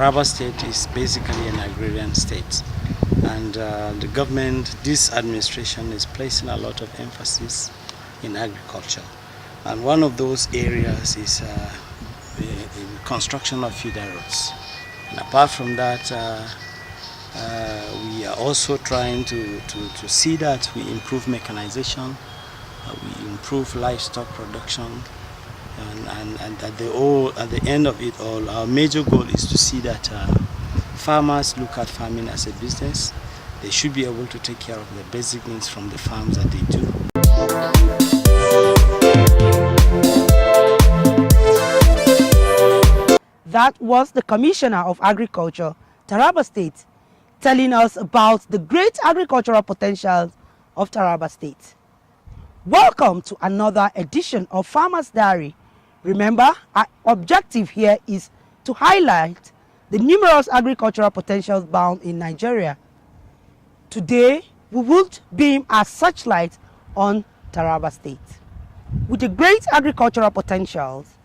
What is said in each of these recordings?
Taraba State is basically an agrarian state, and the government, this administration is placing a lot of emphasis in agriculture. And one of those areas is the construction of feeder roads. And apart from that, we are also trying to see that we improve mechanization, we improve livestock production, and at the end of it all, our major goal is to see that farmers look at farming as a business. They should be able to take care of the basic needs from the farms that they do. That was the Commissioner of Agriculture, Taraba State, telling us about the great agricultural potentials of Taraba State. Welcome to another edition of Farmer's Diary. Remember, our objective here is to highlight the numerous agricultural potentials bound in Nigeria. Today, we will beam our searchlight on Taraba State. With the great agricultural potentials,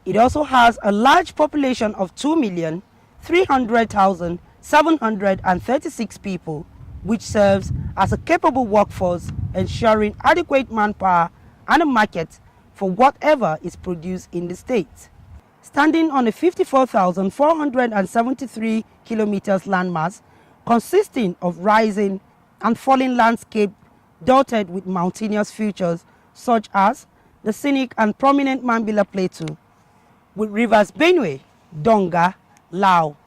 it also has a large population of 2,300,736 people, which serves as a capable workforce, ensuring adequate manpower and a market for whatever is produced in the state. Standing on a 54,473 kilometers landmass, consisting of rising and falling landscape dotted with mountainous features such as the scenic and prominent Mambila Plateau, with rivers Benue, Donga, Lao,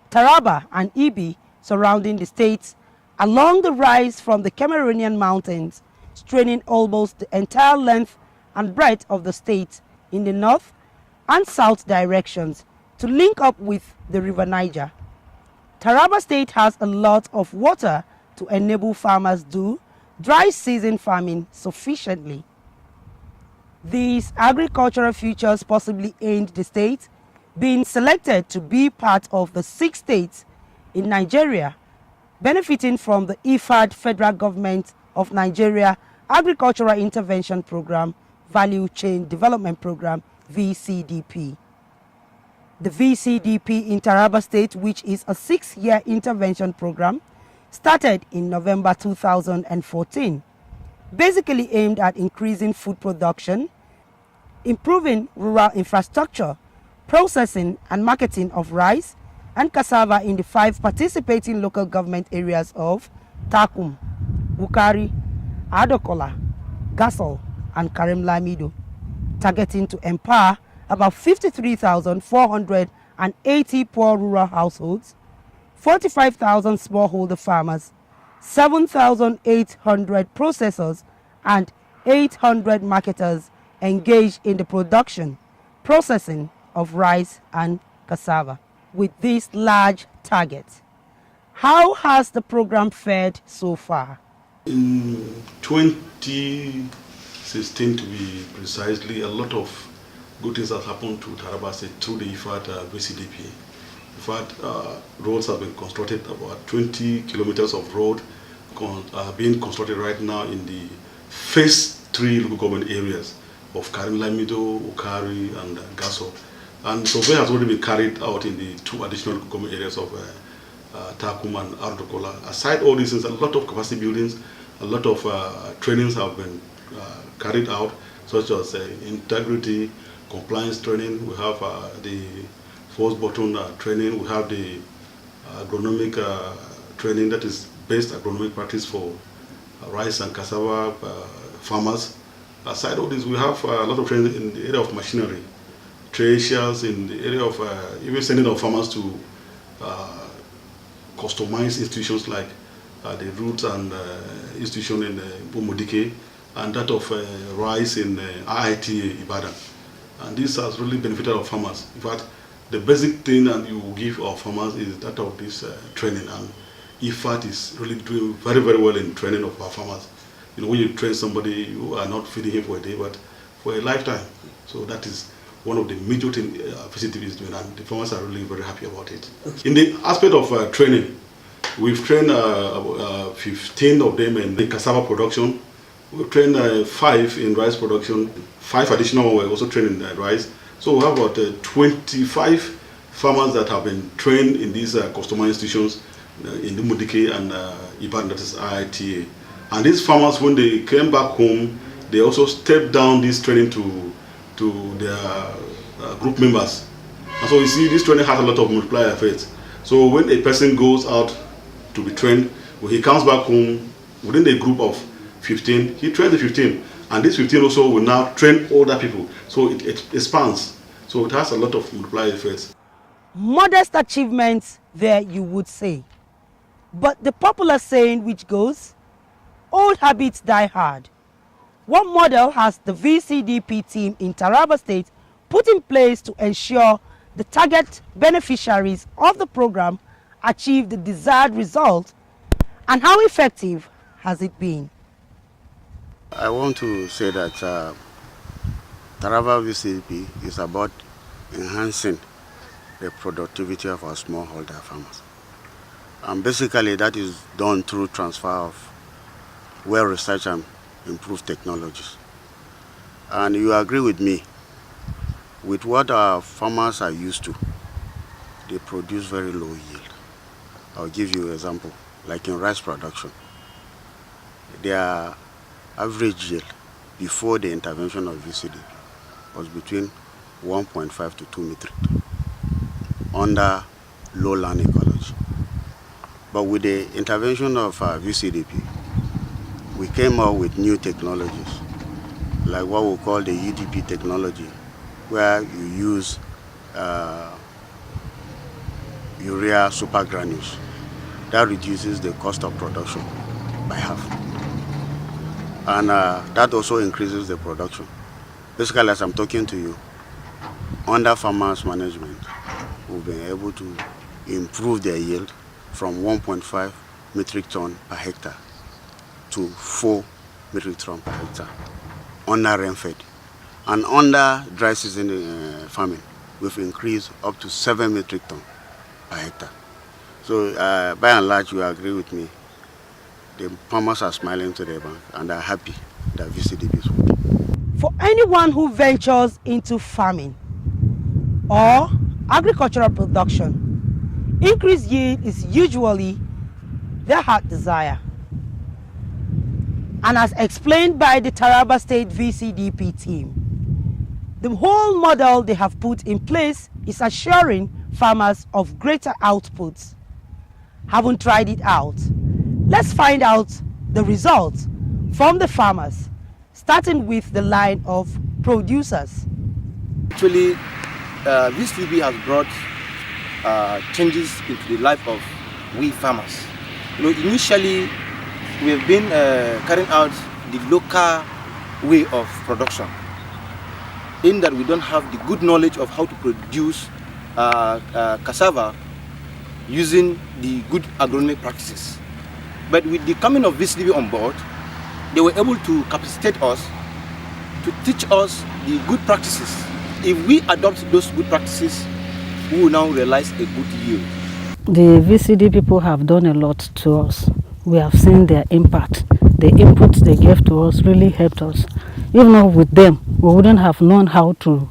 Taraba and Ibi surrounding the states, along the rise from the Cameroonian mountains, straining almost the entire length and breadth of the state in the north and south directions to link up with the River Niger. Taraba State has a lot of water to enable farmers do dry season farming sufficiently. These agricultural features possibly aid the state being selected to be part of the 6 states in Nigeria benefiting from the IFAD Federal Government of Nigeria Agricultural Intervention Program, Value Chain Development Program, VCDP. The VCDP in Taraba State, which is a 6-year intervention program, started in November 2014. Basically aimed at increasing food production, improving rural infrastructure, processing and marketing of rice and cassava in the 5 participating local government areas of Takum, Wukari, Adokola, Gasol and Karem Lamido, targeting to empower about 53,480 poor rural households, 45,000 smallholder farmers, 7,800 processors and 800 marketers engaged in the production, processing of rice and cassava. With this large target, how has the program fared so far? In 2016, to be precisely, a lot of good things have happened to Taraba State through the IFAD VCDP. In fact, roads have been constructed, about 20 kilometers of road are being constructed right now in the phase 3 local government areas of Karim Lamido, Ukari, and Gaso. And survey has already been carried out in the 2 additional local government areas of Takum and Ardokola. Aside all these things, a lot of capacity buildings, a lot of trainings have been carried out, such as integrity, compliance training. We have the force button training. We have the agronomic training, that is based agronomic practice for rice and cassava farmers. Aside all this, we have a lot of training in the area of machinery, treasures, in the area of even sending our farmers to customized institutions like the Roots and institution in Bomodike, and that of rice in IIT Ibadan. And this has really benefited our farmers. In fact, the basic thing that you give our farmers is that of this training, and IFAT is really doing very, very well in training of our farmers. You know, when you train somebody, you are not feeding him for a day, but for a lifetime. So that is one of the major things VCTV is doing, and the farmers are really very happy about it. Okay. In the aspect of training, we've trained 15 of them in the cassava production. We've trained 5 in rice production. 5 additional were also trained in rice. So we have about 25 farmers that have been trained in these customer institutions in the Mudike and Ibadan, that is IITA. And these farmers, when they came back home, they also stepped down this training to their group members. And so you see, this training has a lot of multiplier effects. So when a person goes out to be trained, when he comes back home, within a group of 15, he trains the 15. And this 15 also will now train other people. So it expands. So it has a lot of multiplier effects. Modest achievements there, you would say. But the popular saying which goes, old habits die hard. What model has the VCDP team in Taraba State put in place to ensure the target beneficiaries of the program achieve the desired result, and how effective has it been? I want to say that Taraba VCDP is about enhancing the productivity of our smallholder farmers. And basically that is done through transfer of well-researched and improved technologies. And you agree with me, with what our farmers are used to, they produce very low yield. I'll give you an example, like in rice production. Their average yield before the intervention of VCDP was between 1.5 to 2 metric tons under lowland ecology. But with the intervention of VCDP, we came out with new technologies, like what we call the UDP technology, where you use urea super granules. That reduces the cost of production by half. And that also increases the production. Basically, as I'm talking to you, under farmers management, we've been able to improve their yield from 1.5 metric ton per hectare to 4 metric ton per hectare under rain-fed. And under dry season farming, we've increased up to 7 metric ton per hectare. So by and large, you agree with me. The farmers are smiling to their bank and are happy that VCDP is working. For anyone who ventures into farming or agricultural production, increased yield is usually their heart desire. And as explained by the Taraba State VCDP team, the whole model they have put in place is assuring farmers of greater outputs. Haven't tried it out? Let's find out the results from the farmers, starting with the line of producers. Actually, VCDP has brought changes into the life of we farmers. Initially, we have been carrying out the local way of production, in that we don't have the good knowledge of how to produce cassava using the good agronomic practices. But with the coming of VCDP on board, they were able to capacitate us, to teach us the good practices. If we adopt those good practices, we will now realize a good yield. The VCD people have done a lot to us. We have seen their impact. The inputs they gave to us really helped us. Even with them, we wouldn't have known how to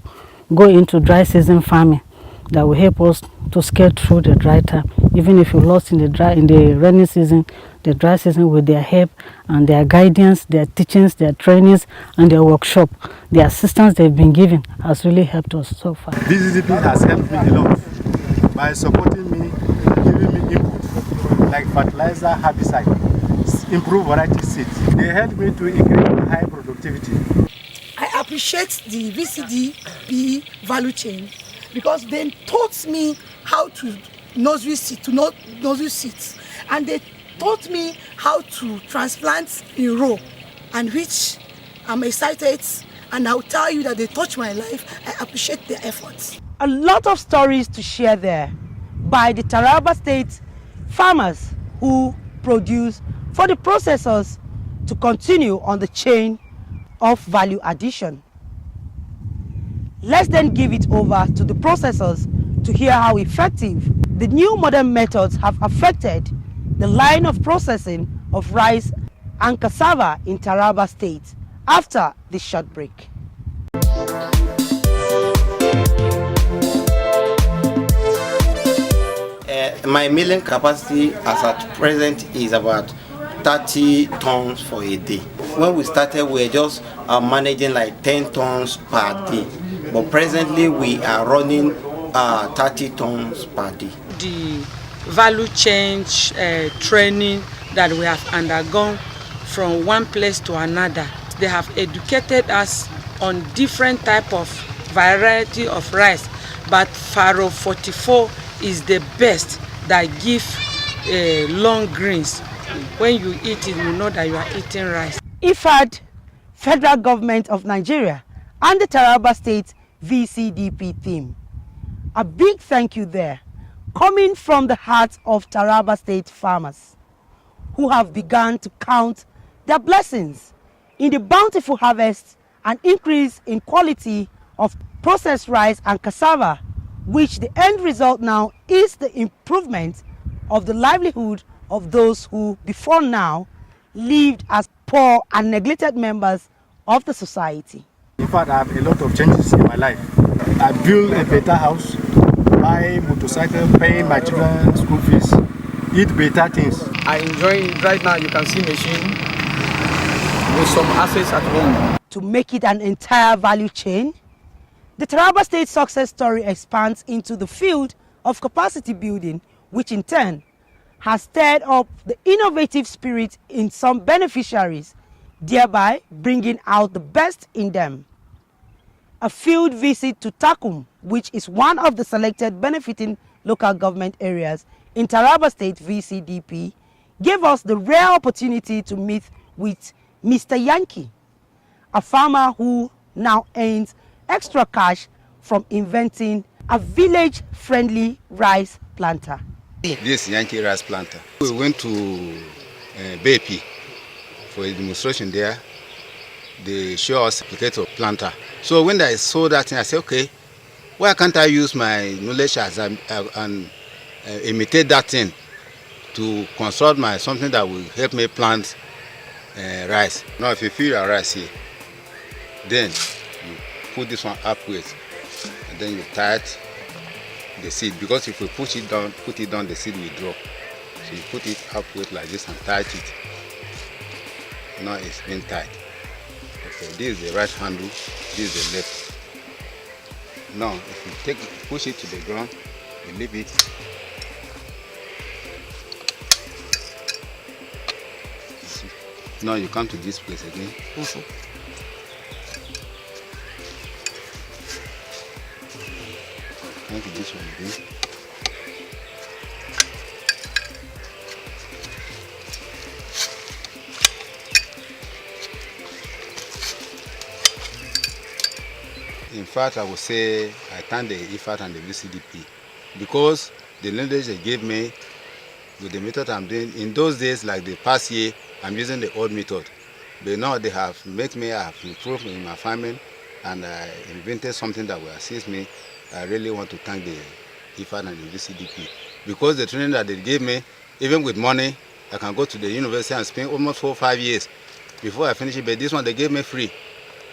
go into dry season farming. That will help us to skate through the dry time. Even if you lost in the rainy season, the dry season, with their help and their guidance, their teachings, their trainings, and their workshop, the assistance they've been given has really helped us so far. VCDP has helped me a lot by supporting me, giving me input like fertilizer, herbicide, improve variety seeds. They help me to increase my high productivity. I appreciate the VCDP value chain because they taught me how to nursery seeds, and they taught me how to transplant in row, and which I'm excited, and I'll tell you that they touched my life. I appreciate their efforts. A lot of stories to share there by the Taraba State farmers who produce for the processors to continue on the chain of value addition. Let's then give it over to the processors to hear how effective the new modern methods have affected the line of processing of rice and cassava in Taraba State after this short break. My milling capacity as at present is about 30 tons for a day. When we started, we were just managing like 10 tons per day. But presently, we are running 30 tons per day. The value change training that we have undergone from one place to another, they have educated us on different type of variety of rice, but Faro 44 is the best that give long greens. When you eat it, you know that you are eating rice. IFAD, Federal Government of Nigeria, and the Taraba State VCDP team. A big thank you there, coming from the heart of Taraba State farmers, who have begun to count their blessings in the bountiful harvest and increase in quality of processed rice and cassava, which the end result now is the improvement of the livelihood of those who before now lived as poor and neglected members of the society. In fact, I have a lot of changes in my life. I built a better house, buy motorcycle, pay my children school fees, eat better things. I enjoy it right now. You can see machine with some assets at home. To make it an entire value chain, the Taraba State success story expands into the field of capacity building, which in turn has stirred up the innovative spirit in some beneficiaries, thereby bringing out the best in them. A field visit to Takum, which is one of the selected benefiting local government areas in Taraba State VCDP, gave us the rare opportunity to meet with Mr. Yankee, a farmer who now earns extra cash from inventing a village-friendly rice planter. This Yankee rice planter. We went to BP for a demonstration there. They show us a applicator planter. So when I saw that thing, I said, okay, why can't I use my knowledge as and imitate that thing to construct something that will help me plant rice. Now if you fill your rice here, then you put this one upwards, and then you tie the seed, because if you put it down, the seed will drop. So you put it upwards like this and tie it. Now it's been tied. Okay, this is the right handle, this is the left. Now if you push it to the ground, you leave it. Now you come to this place again. Come to this one again. In fact, I would say I thank the IFAD and the VCDP because the knowledge they gave me with the method I'm doing. In those days, like the past year, I'm using the old method. But now they have made me, I have improved in my farming, and I invented something that will assist me. I really want to thank the IFAD and the VCDP because the training that they gave me, even with money, I can go to the university and spend almost 4 or 5 years before I finish it. But this one they gave me free.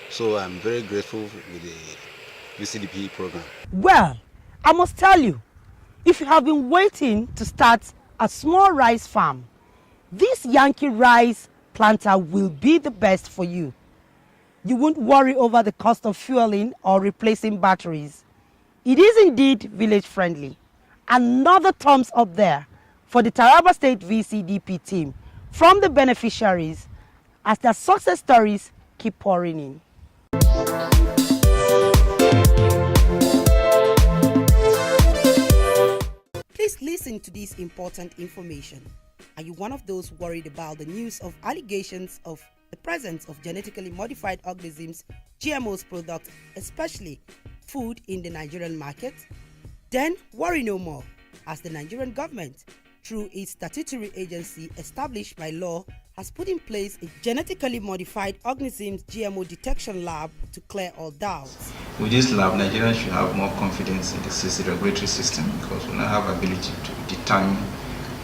So I'm very grateful with the VCDP program. Well, I must tell you, if you have been waiting to start a small rice farm, this Yankee rice planter will be the best for you. You won't worry over the cost of fueling or replacing batteries. It is indeed village friendly. Another thumbs up there for the Taraba State VCDP team from the beneficiaries as their success stories keep pouring in. Please listen to this important information. Are you one of those worried about the news of allegations of the presence of genetically modified organisms, GMOs products, especially food in the Nigerian market? Then worry no more, as the Nigerian government, through its statutory agency established by law, has put in place a genetically modified organisms GMO detection lab to clear all doubts. With this lab, Nigerians should have more confidence in the regulatory system because we now have ability to determine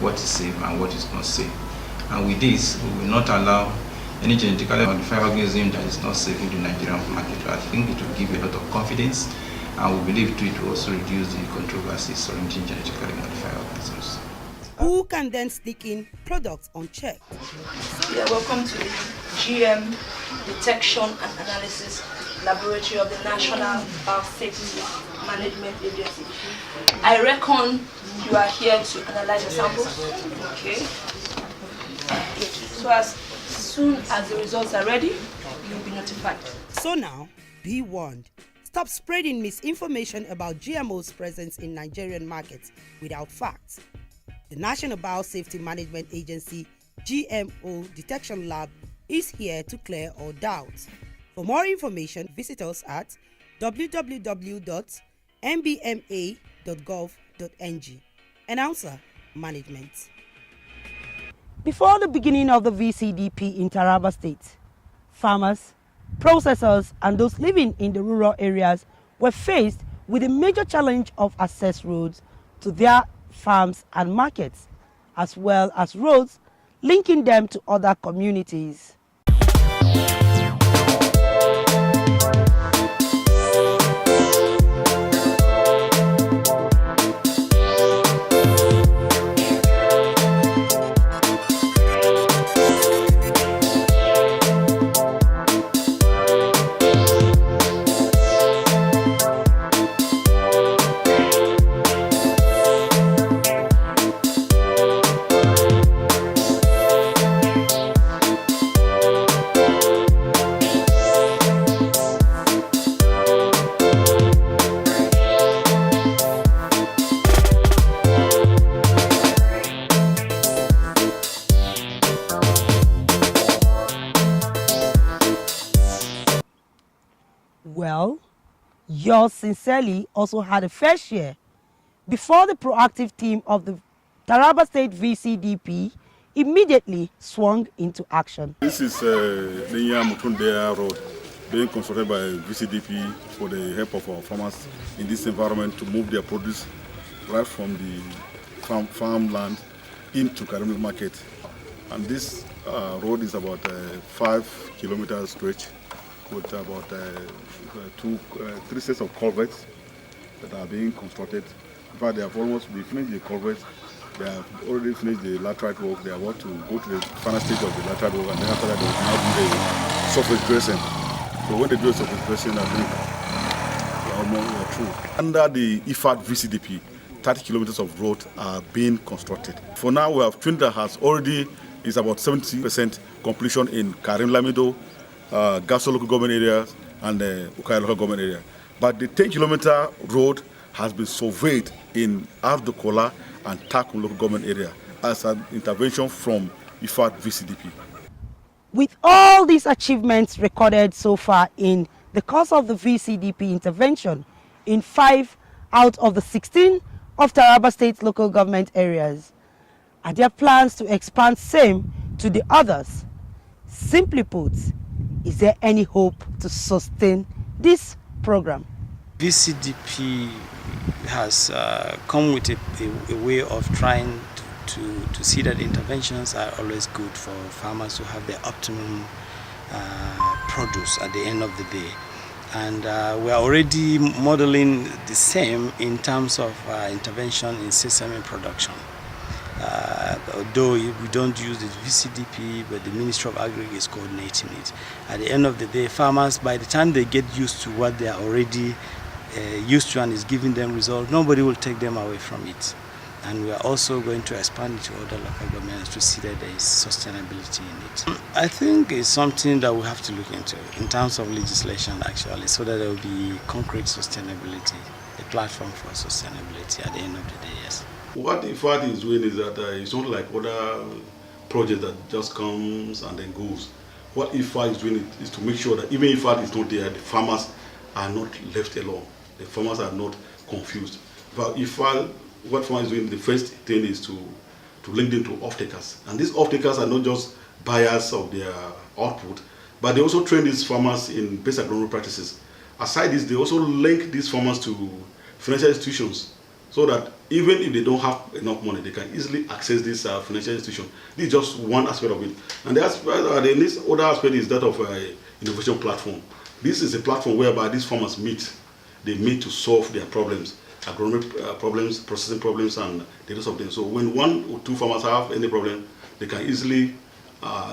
what is safe and what is not safe. And with this, we will not allow any genetically modified organism that is not safe in the Nigerian market. I think it will give a lot of confidence And we believe it will also reduce the controversies surrounding genetically modified organisms. Who can then stick in products unchecked? Yeah, welcome to the GM Detection and Analysis Laboratory of the National Biosafety Management Agency. I reckon you are here to analyze the samples. Okay. Good. So as soon as the results are ready, you'll be notified. So now, be warned. Stop spreading misinformation about GMO's presence in Nigerian markets without facts. The National Biosafety Management Agency GMO Detection Lab is here to clear all doubts. For more information, visit us at www.nbma.gov.ng. Announcer, Management. Before the beginning of the VCDP in Taraba State, farmers, processors, and those living in the rural areas were faced with a major challenge of access roads to their farms and markets, as well as roads linking them to other communities. Well, yours sincerely also had a fair share before the proactive team of the Taraba State VCDP immediately swung into action. This is the Mutundea Road being constructed by VCDP for the help of our farmers in this environment to move their produce right from the farmland into Karimel market. And this road is about 5 kilometers stretch with about 3 sets of culverts that are being constructed. In fact, they have almost finished the culverts. They have already finished the laterite work. They are about to go to the final stage of the laterite work, and then after that they will now do the surface dressing. So when they do the surface dressing, I think we are through. Under the IFAD VCDP, 30 kilometers of road are being constructed. For now, we have 20 that has already is about 70% completion in Karim Lamido, Gaso local government area, and the Ukaya local government area. But the 10-kilometer road has been surveyed in Avdokola and Takum local government area as an intervention from IFAD VCDP. With all these achievements recorded so far in the course of the VCDP intervention in 5 out of the 16 of Taraba State local government areas, are there plans to expand same to the others? Simply put, is there any hope to sustain this program? VCDP has come with a way of trying to see that interventions are always good for farmers to have their optimum produce at the end of the day. And we are already modeling the same in terms of intervention in sesame production. Although we don't use the VCDP, but the Ministry of Agri is coordinating it. At the end of the day, farmers, by the time they get used to what they are already used to and is giving them results, nobody will take them away from it. And we are also going to expand it to other local governments to see that there is sustainability in it. I think it's something that we have to look into in terms of legislation, actually, so that there will be concrete sustainability, a platform for sustainability at the end of the day, yes. What IFAD is doing is that it's not like other projects that just comes and then goes. What IFAD is doing is to make sure that even if IFAD is not there, the farmers are not left alone. The farmers are not confused. But IFAD, what farmers is doing, the first thing is to link them to off-takers. And these off-takers are not just buyers of their output, but they also train these farmers in best agronomic practices. Aside this, they also link these farmers to financial institutions, so that even if they don't have enough money, they can easily access this financial institution. This is just one aspect of it. And this other aspect is that of an innovation platform. This is a platform whereby these farmers meet they meet to solve their problems, agronomic problems, processing problems, and the rest of them. So when one or two farmers have any problem, they can easily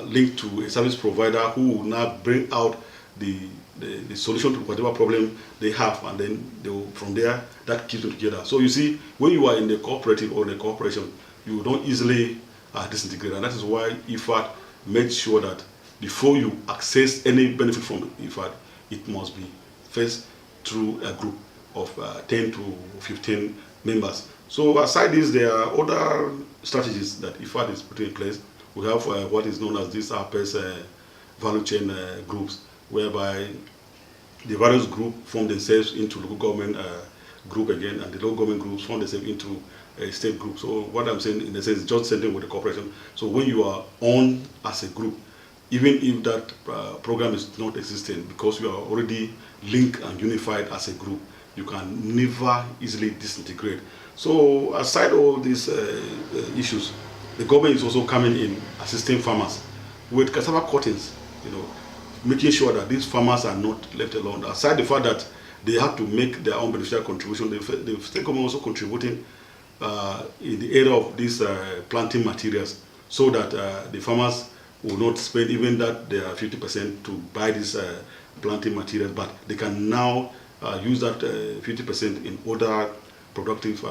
link to a service provider who will now bring out the solution to whatever problem they have, and then they will, from there, that keeps them together. So you see, when you are in the cooperative or the corporation, you don't easily disintegrate, and that is why IFAD made sure that before you access any benefit from IFAD, it must be first through a group of 10 to 15 members. So aside this, there are other strategies that IFAD is putting in place. We have what is known as these RPS value chain groups, whereby the various groups form themselves into local government group again, and the local government groups form themselves into a state group. So what I'm saying in a sense is just sending with the corporation. So when you are on as a group, even if that program is not existing, because you are already linked and unified as a group, you can never easily disintegrate. So aside all these issues, the government is also coming in assisting farmers with cassava cuttings, making sure that these farmers are not left alone. Aside the fact that they have to make their own beneficial contribution, the state government also contributing in the area of these planting materials, so that the farmers will not spend even that they are 50% to buy these planting materials, but they can now use that 50% in other productive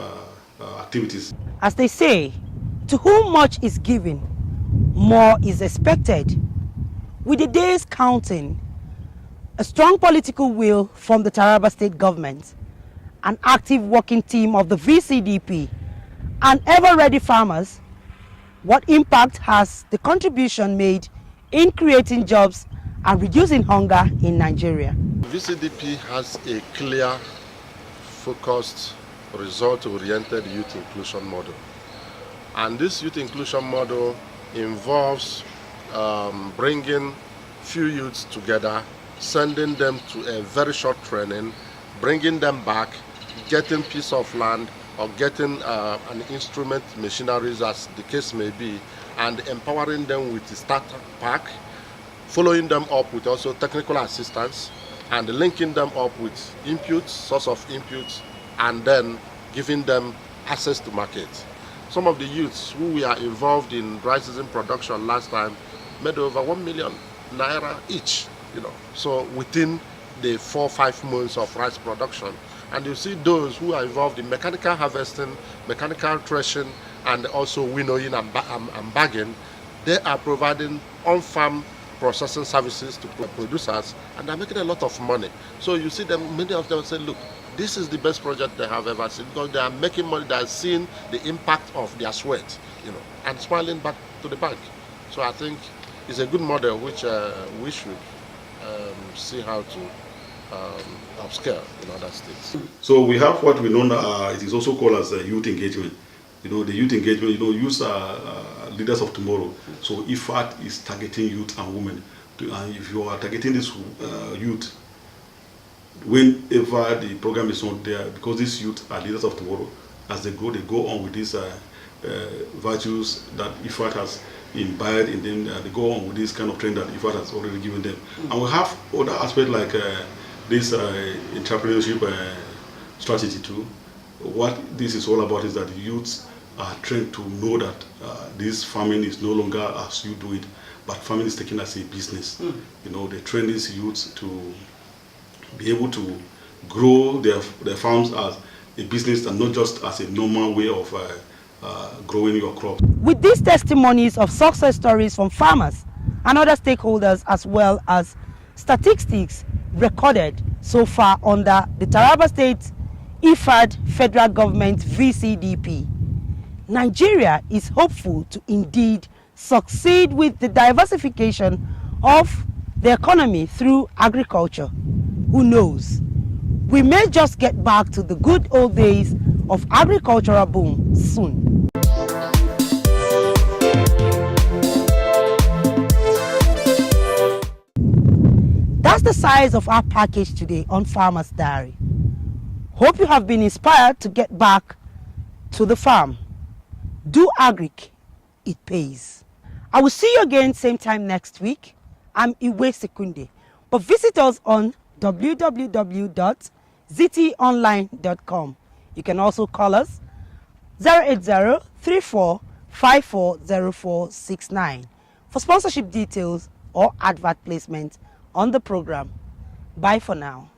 activities. As they say, to whom much is given, more is expected. With the days counting, a strong political will from the Taraba state government, an active working team of the VCDP, and ever-ready farmers, what impact has the contribution made in creating jobs and reducing hunger in Nigeria? VCDP has a clear, focused, result-oriented youth inclusion model. And this youth inclusion model involves bringing few youths together, sending them to a very short training, bringing them back, getting piece of land or getting an instrument, machineries as the case may be, and empowering them with the starter pack, following them up with also technical assistance, and linking them up with inputs, source of inputs, and then giving them access to market. Some of the youths who we are involved in rice season production last time made over 1 million naira each, so within the 4 or 5 months of rice production. And you see those who are involved in mechanical harvesting, mechanical threshing, and also winnowing and bagging, they are providing on-farm processing services to producers, and they're making a lot of money. So you see them, many of them say, look, this is the best project they have ever seen, because they are making money, they are seeing the impact of their sweat, and smiling back to the bank. So I think it's a good model which we should see how to upscale in other states. So we have what we know it is also called as youth engagement. The youth engagement, youth are leaders of tomorrow. So IFAD is targeting youth and women. And if you are targeting this youth, whenever the program is not there, because these youth are leaders of tomorrow, as they go on with these virtues that IFAD has imbibed in them, they go on with this kind of training that IFAD has already given them. And we have other aspects like this entrepreneurship strategy too. What this is all about is that the youths are trained to know that this farming is no longer as you do it, but farming is taken as a business. They train these youths to be able to grow their farms as a business and not just as a normal way of growing your crops. With these testimonies of success stories from farmers and other stakeholders, as well as statistics recorded so far under the Taraba State IFAD Federal Government VCDP, Nigeria is hopeful to indeed succeed with the diversification of the economy through agriculture. Who knows? We may just get back to the good old days of agricultural boom soon. That's the size of our package today on Farmer's Diary. Hope you have been inspired to get back to the farm. Do agric, it pays. I will see you again same time next week. I'm Iwe Sekunde, but visit us on www.cbn.com ztonline.com. You can also call us 080-34540469 for sponsorship details or advert placement on the program. Bye for now.